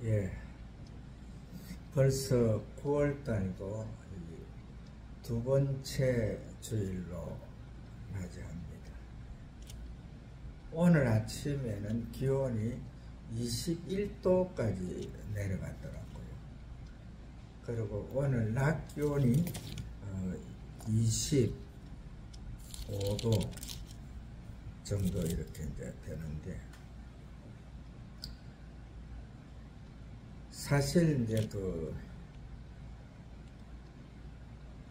예, 벌써 9월달도 두 번째 주일로 맞이합니다. 오늘 아침에는 기온이 21도까지 내려갔더라고요. 그리고 오늘 낮 기온이 25도 정도 이렇게 이제 되는데, 사실 이제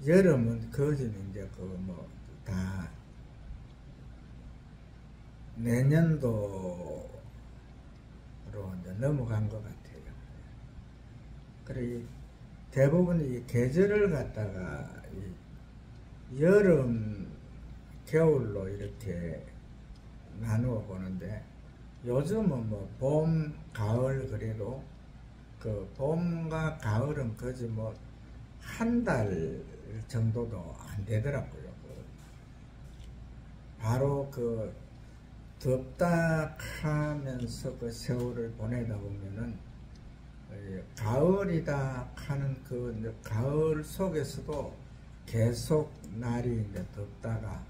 여름은 거진 이제 다 내년도로 이제 넘어간 것 같아요. 그래 대부분 이 계절을 갖다가 여름, 겨울로 이렇게 나누어 보는데, 요즘은 봄, 가을, 그래도 봄과 가을은 거의 한 달 정도도 안 되더라고요. 바로 덥다 하면서 세월을 보내다 보면은 가을이다 하는 가을 속에서도 계속 날이 이제 덥다가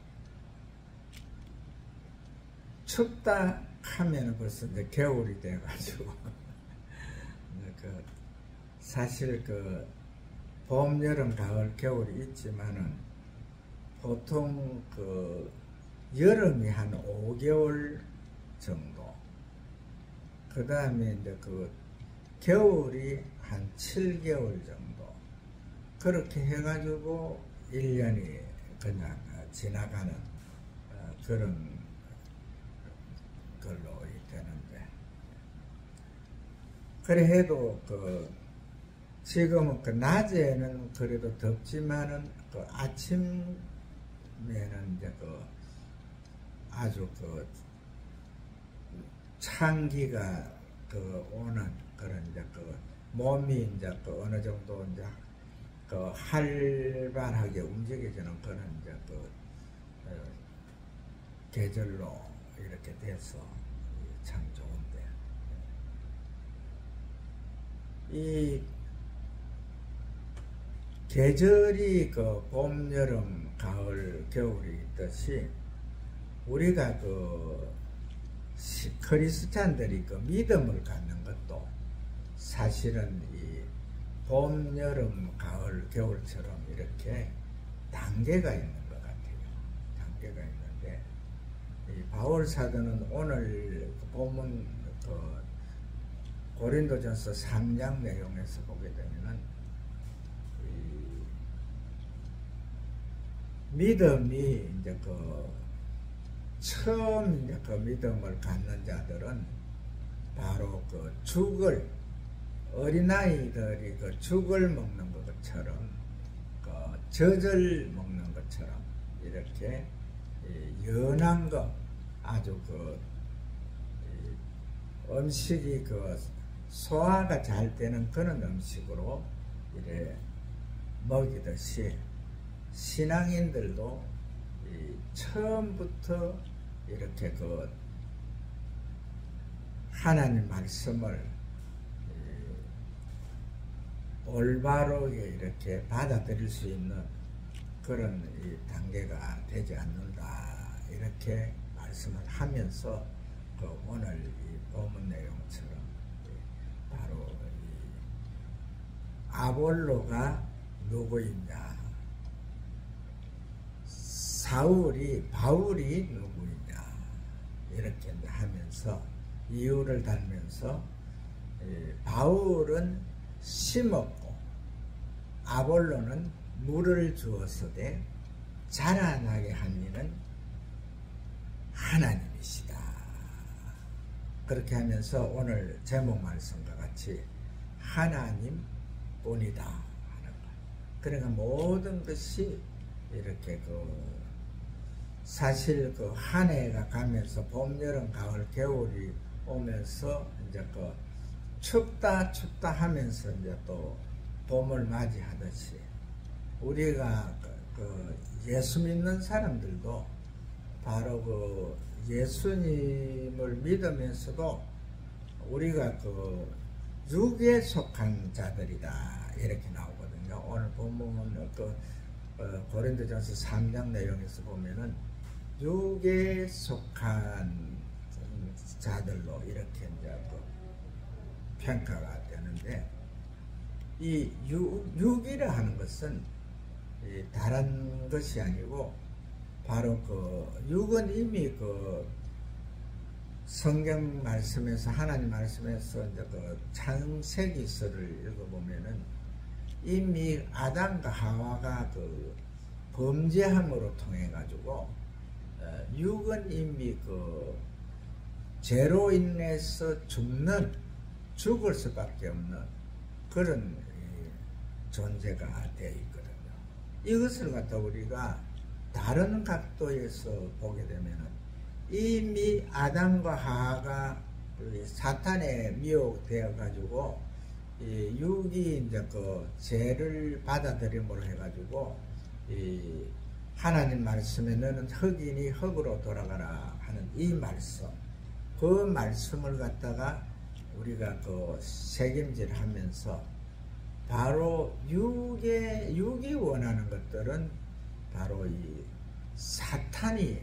춥다 하면은 벌써 이제 겨울이 돼가지고 사실 봄, 여름, 가을, 겨울이 있지만은 보통 여름이 한 5개월 정도, 그 다음에 이제 겨울이 한 7개월 정도, 그렇게 해가지고 1년이 그냥 지나가는 그런 걸로 되는데, 그래 해도 지금은 낮에는 그래도 덥지만은 아침에는 이제 아주 찬기가 오는 그런 이제 몸이 이제 어느 정도 이제 활발하게 움직여지는 그런 이제 계절로 이렇게 돼서 참 좋은데, 이 계절이 봄, 여름, 가을, 겨울이 있듯이 우리가 크리스찬들이 믿음을 갖는 것도 사실은 이 봄, 여름, 가을, 겨울처럼 이렇게 단계가 있는 것 같아요. 단계가 있는데, 이 바울 사도는 오늘 본문 고린도전서 3장 내용에서 보게 되면은 믿음이 이제 처음 이제 믿음을 갖는 자들은 바로 어린아이들이 죽을 먹는 것처럼, 젖을 먹는 것처럼 이렇게 연한 거, 아주 음식이 소화가 잘 되는 그런 음식으로 이래 먹이듯이, 신앙인들도 처음부터 이렇게 하나님 말씀을 올바르게 이렇게 받아들일 수 있는 그런 단계가 되지 않는다, 이렇게 말씀을 하면서 오늘 이 본문 내용처럼 바로 아볼로가 누구이냐, 바울이 누구이냐, 이렇게 하면서 이유를 달면서 바울은 심었고 아볼로는 물을 주었으되 자라나게 한 이는 하나님이시다. 그렇게 하면서 오늘 제목 말씀과 같이 하나님뿐이다 하는 것. 그러니까 모든 것이 이렇게 사실 한 해가 가면서 봄, 여름, 가을, 겨울이 오면서 이제 춥다 하면서 이제 또 봄을 맞이하듯이, 우리가 예수 믿는 사람들도 바로 예수님을 믿으면서도 우리가 육에 속한 자들이다 이렇게 나오거든요. 오늘 본문은 고린도전서 3장 내용에서 보면은 육에 속한 자들로 이렇게 이제 평가가 되는데, 이 육이라 하는 것은 다른 것이 아니고 바로 육은 이미 성경 말씀에서, 하나님 말씀에서 이제 창세기서를 읽어보면은 이미 아담과 하와가 범죄함으로 통해 가지고 육은 이미 죄로 인해서 죽을 수밖에 없는 그런 존재가 되어 있거든요. 이것을 갖다 우리가 다른 각도에서 보게 되면은 이미 아담과 하와가 사탄에 미혹되어 가지고 육이 이제 죄를 받아들임으로 해 가지고 하나님 말씀에 너는 흙이니 흙으로 돌아가라 하는 이 말씀, 그 말씀을 갖다가 우리가 책임질하면서 바로 육이 원하는 것들은 바로 이 사탄이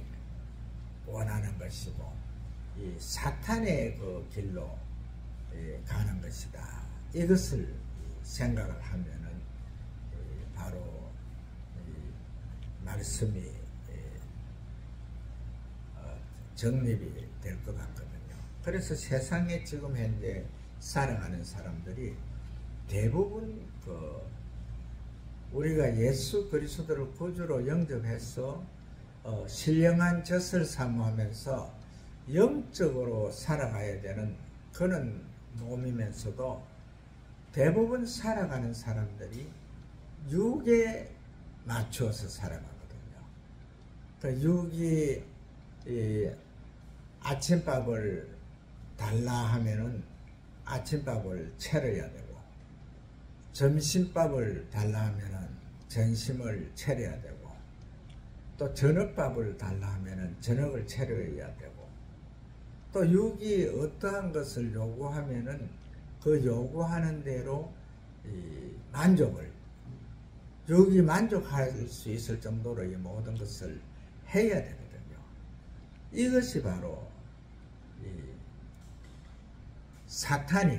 원하는 것이고, 이 사탄의 길로 가는 것이다. 이것을 생각을 하면은 바로 말씀이 정립이 될 것 같거든요. 그래서 세상에 지금 현재 살아가는 사람들이 대부분 우리가 예수 그리스도를 구주로 영접해서 신령한 젖을 사모하면서 영적으로 살아가야 되는 그런 몸이면서도 대부분 살아가는 사람들이 육에 맞추어서 살아가거든요. 육이 아침밥을 달라 하면은 아침밥을 차려야 되고, 점심밥을 달라 하면은 점심을 차려야 되고, 또 저녁밥을 달라 하면은 저녁을 차려야 되고, 또 육이 어떠한 것을 요구하면은 그 요구하는 대로 육이 만족할 수 있을 정도로 이 모든 것을 해야 되거든요. 이것이 바로 사탄이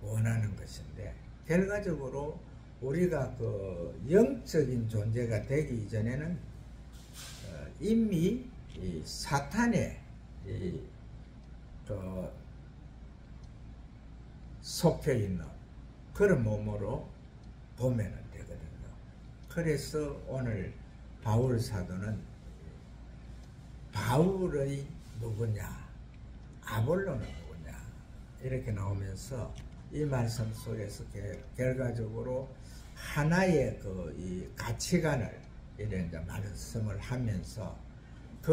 원하는 것인데, 결과적으로 우리가 영적인 존재가 되기 이전에는 이미 사탄의 속해 있는 그런 몸으로 보면 되거든요. 그래서 오늘 바울 사도는 바울의 누구냐, 아볼로는 누구냐 이렇게 나오면서 이 말씀 속에서 결과적으로 하나의 이 가치관을 이런 말씀을 하면서 그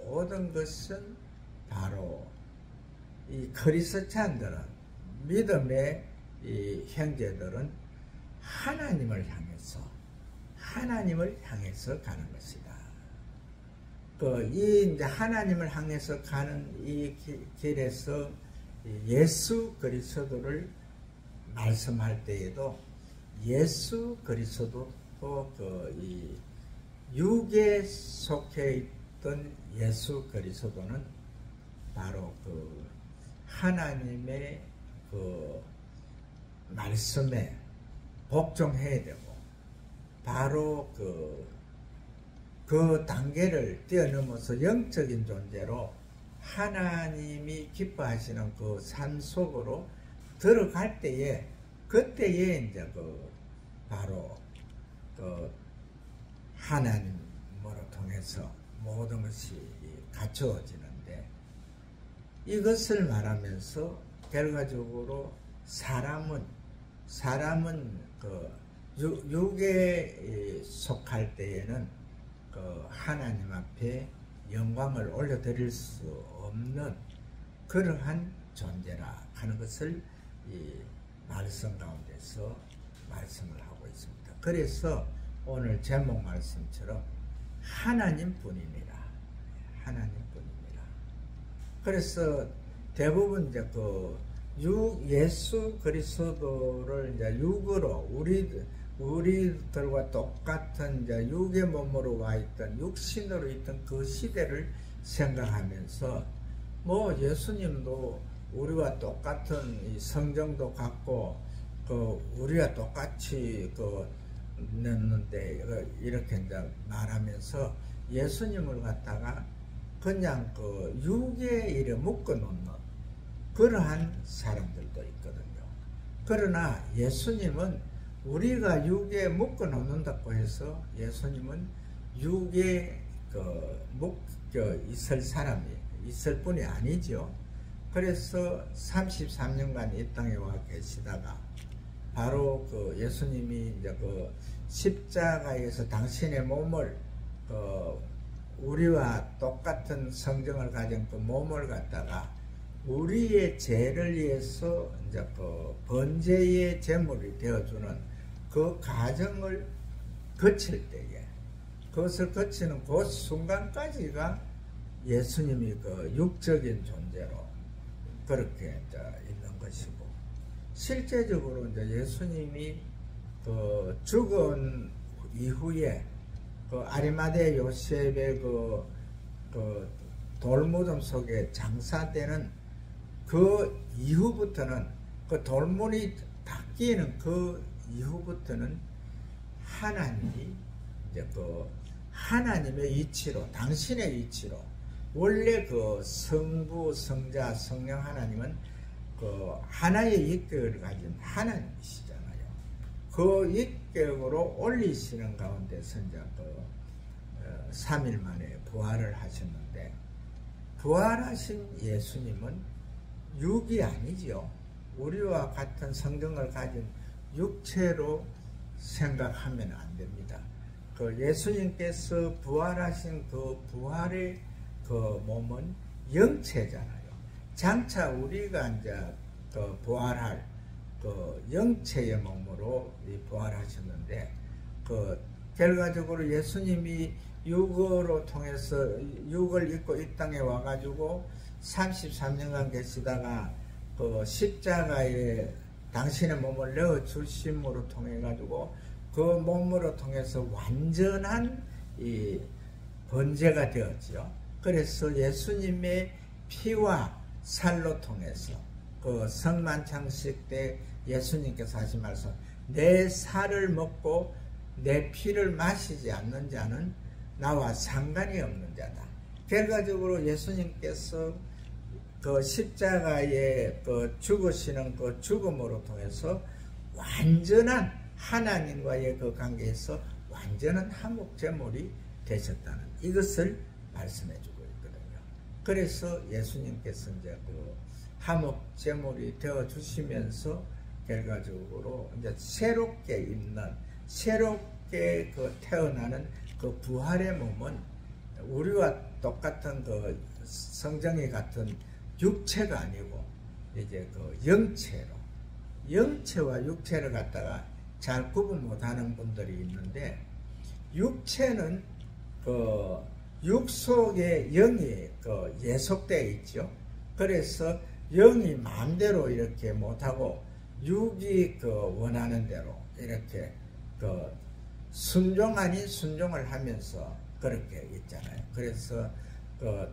모든 것은 바로 이 그리스찬들은, 믿음의 이 형제들은 하나님을 향해서 가는 것이다. 이제 하나님을 향해서 가는 이 길에서 예수 그리스도를 말씀할 때에도 예수 그리스도도 이 육에 속해 있던 예수 그리스도는 바로 하나님의 말씀에 복종해야 되고, 바로 그 단계를 뛰어넘어서 영적인 존재로 하나님이 기뻐하시는 그 삶 속으로 들어갈 때에, 그때에 이제 바로 하나님으로 통해서 모든 것이 갖추어지는데, 이것을 말하면서 결과적으로 사람은 육에 속할 때에는 하나님 앞에 영광을 올려드릴 수 없는 그러한 존재라 하는 것을 이 말씀 가운데서 말씀을 하고 있습니다. 그래서 오늘 제목 말씀처럼 하나님뿐이니라, 하나님뿐이니라. 그래서 대부분 이제 예수 그리스도를 이제 육으로 우리들과 똑같은 이제 육의 몸으로 와 있던 육신으로 있던 그 시대를 생각하면서 뭐 예수님도 우리와 똑같은 이 성정도 갖고 그 우리와 똑같이 냈는데 이렇게 이제 말하면서 예수님을 갖다가 그냥 그 육에 이래 묶어 놓는 그러한 사람들도 있거든요. 그러나 예수님은 우리가 육에 묶어 놓는다고 해서 예수님은 육에 묶여 있을 사람이 있을 뿐이 아니죠. 그래서 33년간 이 땅에 와 계시다가 바로 그 예수님이 이제 그 십자가에서 당신의 몸을 우리와 똑같은 성정을 가진 그 몸을 갖다가 우리의 죄를 위해서 이제 그 번제의 제물이 되어주는 그 과정을 거칠 때에 그것을 거치는 그 순간까지가 예수님이 그 육적인 존재로 그렇게 이제 있는 것이고, 실제적으로 이제 예수님이 그 죽은 이후에 그 아리마대 요셉의 그 돌무덤 속에 장사되는 그 이후부터는 그 돌문이 닫히는 그 이후부터는 하나님이 이제 그 하나님의 이치로 당신의 이치로 원래 그 성부 성자 성령 하나님은 그 하나의 인격을 가진 하나님이시잖아요. 그 인격으로 올리시는 가운데서 이제 3일 만에 부활을 하셨는데, 부활하신 예수님은 육이 아니지요. 우리와 같은 성정을 가진 육체로 생각하면 안 됩니다. 그 예수님께서 부활하신 그 부활의 그 몸은 영체잖아요. 장차 우리가 이제 그 부활할 그 영체의 몸으로 부활하셨는데, 그 결과적으로 예수님이 육으로 통해서 육을 입고 이 땅에 와가지고 33년간 계시다가 그 십자가에 당신의 몸을 내어 주심으로 통해 가지고 그 몸으로 통해서 완전한 이 번제가 되었지요. 그래서 예수님의 피와 살로 통해서 그 성만찬식 때 예수님께서 하신 말씀, 내 살을 먹고 내 피를 마시지 않는 자는 나와 상관이 없는 자다. 결과적으로 예수님께서 그 십자가에 그 죽으시는 그 죽음으로 통해서 완전한 하나님과의 그 관계에서 완전한 화목제물이 되셨다는 이것을 말씀해주고 있거든요. 그래서 예수님께서 이제 그 화목제물이 되어 주시면서 결과적으로 이제 새롭게 있는, 새롭게 그 태어나는 그 부활의 몸은 우리와 똑같은 그 성정이 같은 육체가 아니고 이제 그 영체로, 영체와 육체를 갖다가 잘 구분 못하는 분들이 있는데, 육체는 그 육 속에 영이 그 예속되어 있죠. 그래서 영이 마음대로 이렇게 못하고 육이 그 원하는 대로 이렇게 그 순종 아닌 순종을 하면서 그렇게 있잖아요. 그래서 그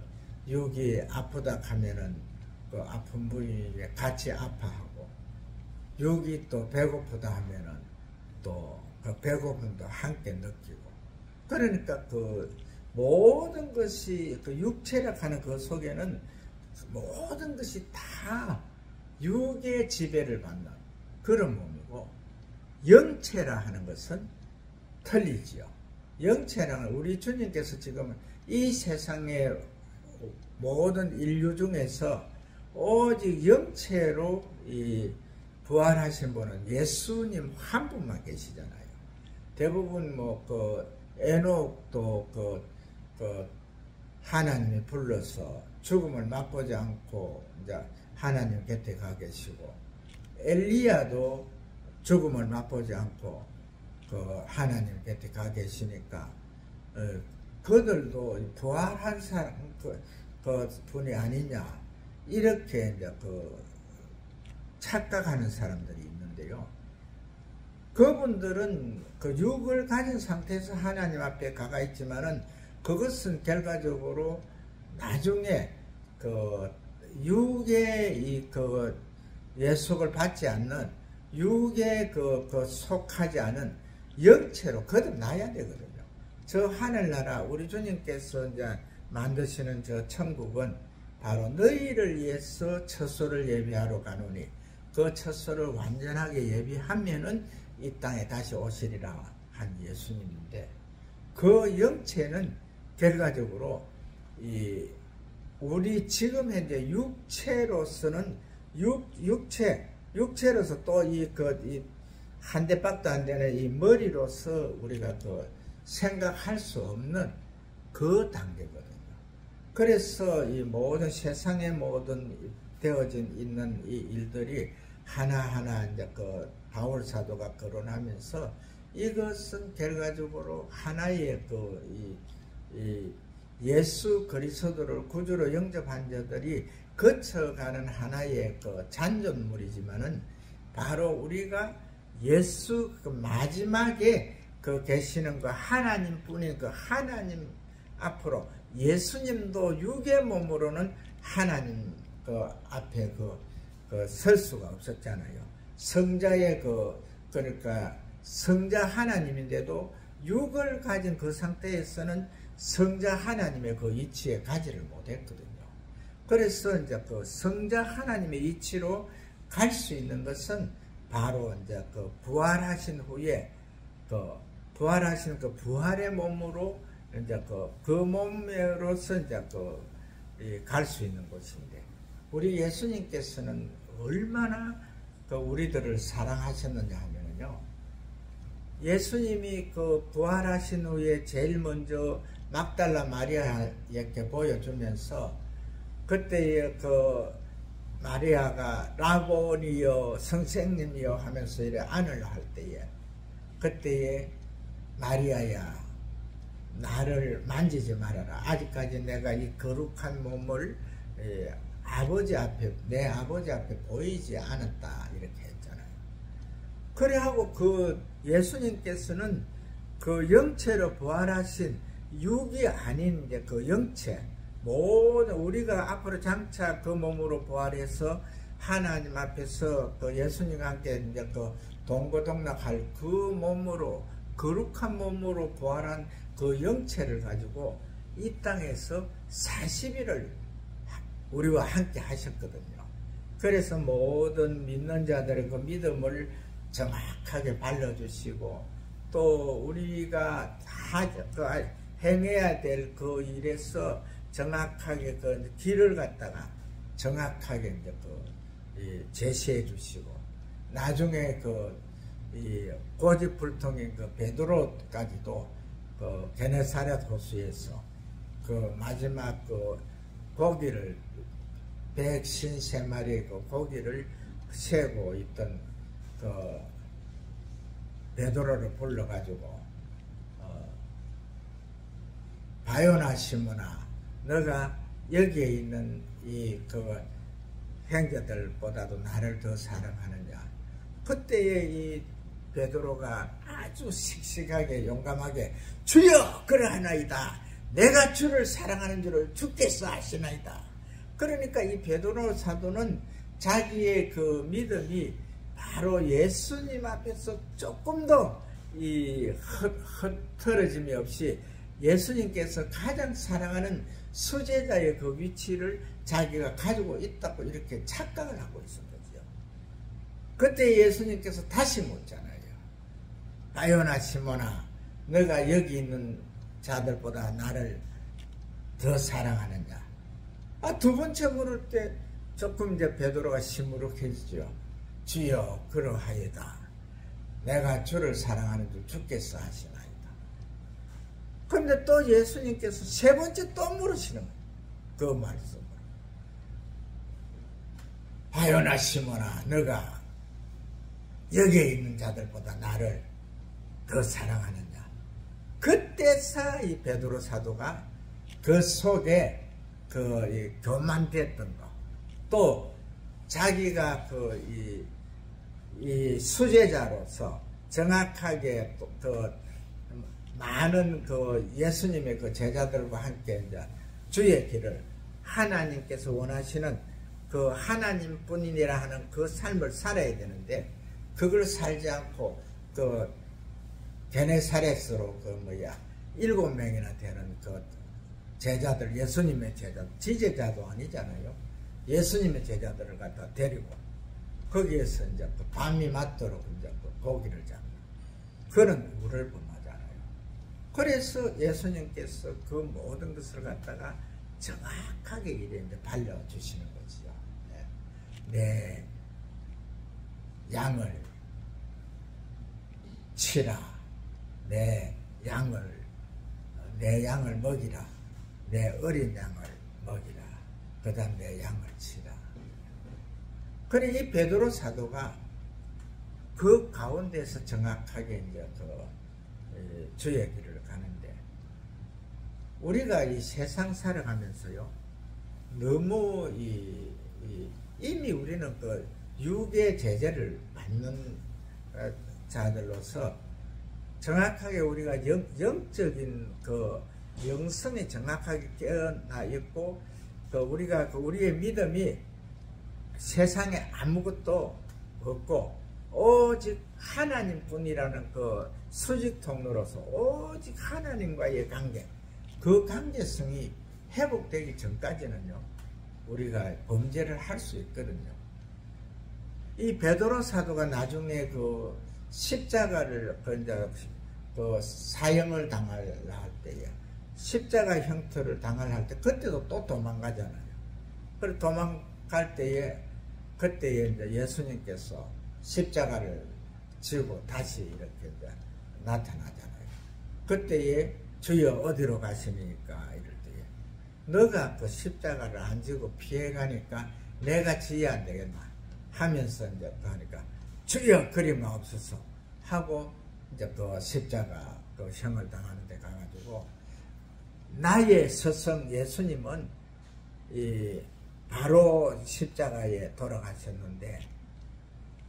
육이 아프다 하면은 그 아픈 부위에 같이 아파하고, 육이 또 배고프다 하면은 또 그 배고픔도 함께 느끼고, 그러니까 그 모든 것이 그 육체라 하는 그 속에는 모든 것이 다 육의 지배를 받는 그런 몸이고, 영체라 하는 것은 틀리지요. 영체라는 우리 주님께서 지금 이 세상의 모든 인류 중에서 오직 영체로 이 부활하신 분은 예수님 한 분만 계시잖아요. 대부분 뭐 그 에녹도 그 하나님이 불러서 죽음을 맛보지 않고 이제 하나님 곁에 가 계시고, 엘리야도 죽음을 맛보지 않고 그 하나님 곁에 가 계시니까 그들도 부활한 사람 그 분이 아니냐, 이렇게 이제 그 착각하는 사람들이 있는데요. 그분들은 그 육을 가진 상태에서 하나님 앞에 가가 있지만은 그것은 결과적으로 나중에 그 육의 그 예속을 받지 않는 육에 그 속하지 않은 영체로 거듭나야 되거든요. 저 하늘나라 우리 주님께서 이제 만드시는 저 천국은 바로 너희를 위해서 처소를 예비하러 가노니 그 처소를 완전하게 예비하면은 이 땅에 다시 오시리라 한 예수님인데 그 영체는 결과적으로 이 우리 지금 현재 육체로서는 육체로서 또 한 대밖에 안 되는 이 머리로서 우리가 그 생각할 수 없는 그 단계거든요. 그래서 이 모든 세상의 모든 되어진 있는 이 일들이 하나하나 이제 그 바울 사도가 거론하면서 이것은 결과적으로 하나의 이 예수 그리스도를 구주로 영접한 자들이 거쳐가는 하나의 그 잔존물이지만은 바로 우리가 예수 그 마지막에 그 계시는 그 하나님뿐인 그 하나님 앞으로 예수님도 육의 몸으로는 하나님 그 앞에 설 수가 없었잖아요. 성자의 그러니까 성자 하나님인데도 육을 가진 그 상태에서는 성자 하나님의 그 이치에 가지를 못했거든요. 그래서 이제 그 성자 하나님의 이치로 갈 수 있는 것은 바로 이제 그 부활하신 후에 부활하신 그 부활의 몸으로 이제 그 몸으로서 이제 갈 수 있는 것인데 우리 예수님께서는 얼마나 우리들을 사랑하셨느냐 하면요. 예수님이 그 부활하신 후에 제일 먼저 막달라 마리아에게 보여주면서 그때에 그 마리아가 라보니여 선생님이여 하면서 이래 안을 할 때에 그때에 마리아야 나를 만지지 말아라. 아직까지 내가 이 거룩한 몸을 내 아버지 앞에 보이지 않았다 이렇게 했잖아요. 그래하고 그 예수님께서는 그 영체로 부활하신 육이 아닌 이제 그 영체 모든 우리가 앞으로 장차 그 몸으로 부활해서 하나님 앞에서 그 예수님과 함께 이제 그 동고동락할 그 몸으로 거룩한 몸으로 부활한 그 영체를 가지고 이 땅에서 40일을 우리와 함께 하셨거든요. 그래서 모든 믿는 자들의 그 믿음을 정확하게 발라주시고 또 우리가 다 행해야 될 그 일에서 정확하게 그 길을 갖다가 정확하게 이제 제시해 주시고 나중에 이 고집불통인 그 베드로까지도 그 게네사렛 호수에서 그 마지막 그 고기를 153마리의 그 고기를 세고 있던 그 베드로를 불러가지고 바요나 시몬아 너가 여기에 있는 이 그 형제들보다도 나를 더 사랑하느냐. 그때의 이 베드로가 아주 씩씩하게 용감하게 주여 그러하나이다. 내가 주를 사랑하는 줄을 주께서 아시나이다. 그러니까 이 베드로 사도는 자기의 그 믿음이 바로 예수님 앞에서 조금 더 이 흐트러짐이 없이 예수님께서 가장 사랑하는 수제자의 그 위치를 자기가 가지고 있다고 이렇게 착각을 하고 있었던 거죠. 그때 예수님께서 다시 묻잖아요. 바요나 시몬아 너가 여기 있는 자들보다 나를 더 사랑하느냐. 두 번째 물을 때 조금 이제 베드로가 시무룩해지죠. 주여 그러하이다. 내가 주를 사랑하는 줄 주께서 아시나이다. 그런데 또 예수님께서 세 번째 또 물으시는 거예요. 그 말씀을. 바요나 시몬아 너가 여기에 있는 자들보다 나를 더 사랑하느냐. 그때서 이 베드로 사도가 그 속에 그 교만됐던 거 또 자기가 이 수제자로서 정확하게 그 많은 그 예수님의 그 제자들과 함께 이제 주의 길을 하나님께서 원하시는 그 하나님뿐이니라 하는 그 삶을 살아야 되는데 그걸 살지 않고 그 게네사렛으로 그 7명이나 되는 그 제자들, 예수님의 제자들, 지제자도 아니잖아요. 예수님의 제자들을 갖다 데리고 거기에서 이제 그 밤이 맞도록 이제 그 고기를 잡는 그런 우를 범하잖아요. 그래서 예수님께서 그 모든 것을 갖다가 정확하게 이래 이제 발려주시는 거지요. 내 양을 치라. 내 양을 먹이라. 내 어린 양을 먹이라. 그 다음 내 양을 치라. 그래 이 베드로 사도가 그 가운데서 정확하게 이제 그 주의 길을 가는데 우리가 이 세상 살아가면서요 너무 이미 우리는 그 육의 제재를 받는 자들로서 정확하게 우리가 영적인 그 영성이 정확하게 깨어나 있고 그 우리가 그 우리의 믿음이 세상에 아무것도 없고 오직 하나님뿐이라는 그 수직 통로로서 오직 하나님과의 관계 그 관계성이 회복되기 전까지는요 우리가 범죄를 할 수 있거든요. 이 베드로 사도가 나중에 그 십자가를 그 사형을 당할 때에 십자가 형태를 당할 때 그때도 또 도망가잖아요. 그리고 도망갈 때에 그때에 이제 예수님께서 십자가를 지고 다시 이렇게 이제 나타나잖아요. 그때에 주여 어디로 가시니까 이럴 때에 너가 그 십자가를 안 지고 피해가니까 내가 지어야 안 되겠나 하면서 이제 하니까 주여 그리마옵소서 하고 이제 그 십자가 그 형을 당하는데 가가지고 나의 스승 예수님은 바로 십자가에 돌아가셨는데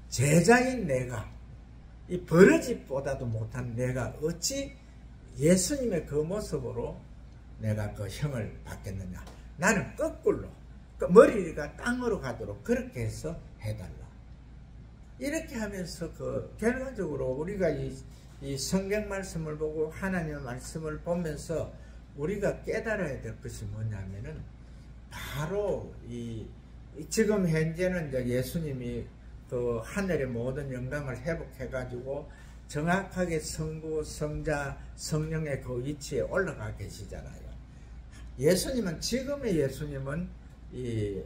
제자인 내가 이 버러지보다도 못한 내가 어찌 예수님의 그 모습으로 내가 그 형을 받겠느냐. 나는 거꾸로 그 머리가 땅으로 가도록 그렇게 해서 해달라. 이렇게 하면서 그 결과적으로 우리가 이 성경 말씀을 보고 하나님의 말씀을 보면서 우리가 깨달아야 될 것이 뭐냐면은 바로 지금 현재는 이제 예수님이 그 하늘의 모든 영광을 회복해 가지고 정확하게 성부, 성자, 성령의 그 위치에 올라가 계시잖아요. 예수님은 지금의 예수님은 이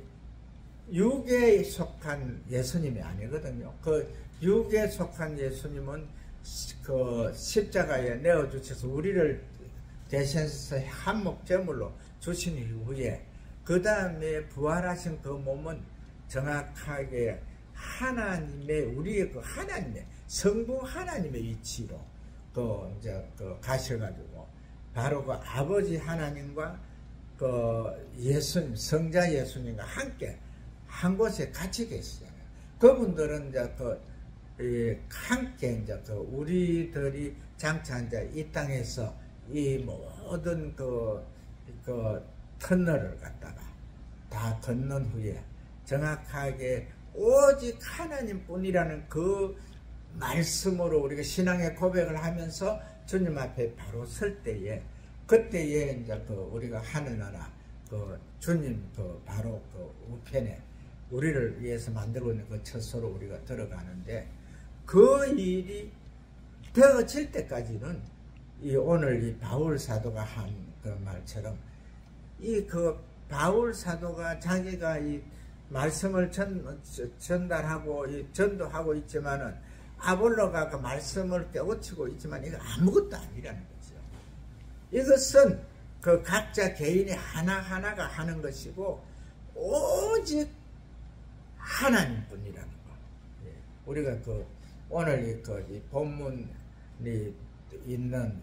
육에 속한 예수님이 아니거든요. 그 육에 속한 예수님은 그 십자가에 내어 주셔서 우리를 대신해서 한몫제물로 주신 이후에 그 다음에 부활하신 그 몸은 정확하게 하나님의 우리의 그 하나님의 성부 하나님의 위치로 이제 가셔가지고 바로 그 아버지 하나님과 그 예수님 성자 예수님과 함께 한 곳에 같이 계시잖아요. 그분들은 이제 함께 이제 우리들이 장차 이제 이 땅에서 이 모든 그 터널을 갖다가 다 걷는 후에 정확하게 오직 하나님뿐이라는 그 말씀으로 우리가 신앙의 고백을 하면서 주님 앞에 바로 설 때에 그때에 이제 우리가 하늘나라 주님 바로 우편에 우리를 위해서 만들고 있는 그 처소로 우리가 들어가는데 그 일이 되어질 때까지는 오늘 이 바울 사도가 한 그 말처럼 바울 사도가 자기가 이 말씀을 전달하고 전도하고 있지만은 아볼로가 그 말씀을 깨우치고 있지만 이거 아무것도 아니라는 거죠. 이것은 그 각자 개인이 하나하나가 하는 것이고 오직 하나님뿐이라는 거. 우리가 오늘 이 본문이 있는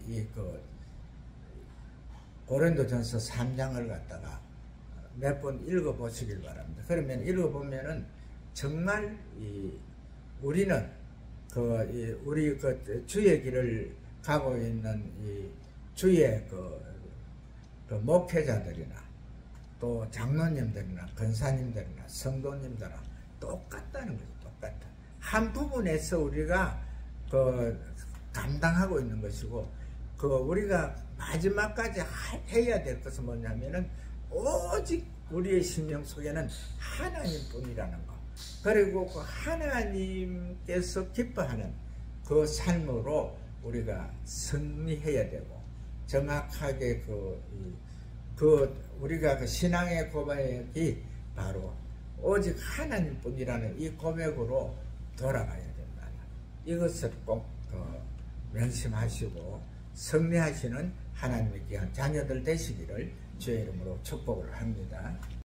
고린도전서 3장을 갖다가 몇 번 읽어보시길 바랍니다. 그러면 읽어보면은 정말 우리는 우리 주의 길을 가고 있는 이 주의 그 목회자들이나 또 장로님들이나 권사님들이나 성도님들이나 똑같다는 거죠. 똑같아. 한 부분에서 우리가 감당하고 있는 것이고, 우리가 마지막까지 해야 될 것은 뭐냐면은 오직 우리의 심령 속에는 하나님뿐이라는 거. 그리고 그 하나님께서 기뻐하는 그 삶으로 우리가 승리해야 되고, 정확하게 우리가 신앙의 고백이 바로 오직 하나님뿐이라는 이 고백으로 돌아가야 된다. 이것을 꼭 명심하시고 승리하시는 하나님의 귀한 자녀들 되시기를 주의 이름으로 축복을 합니다.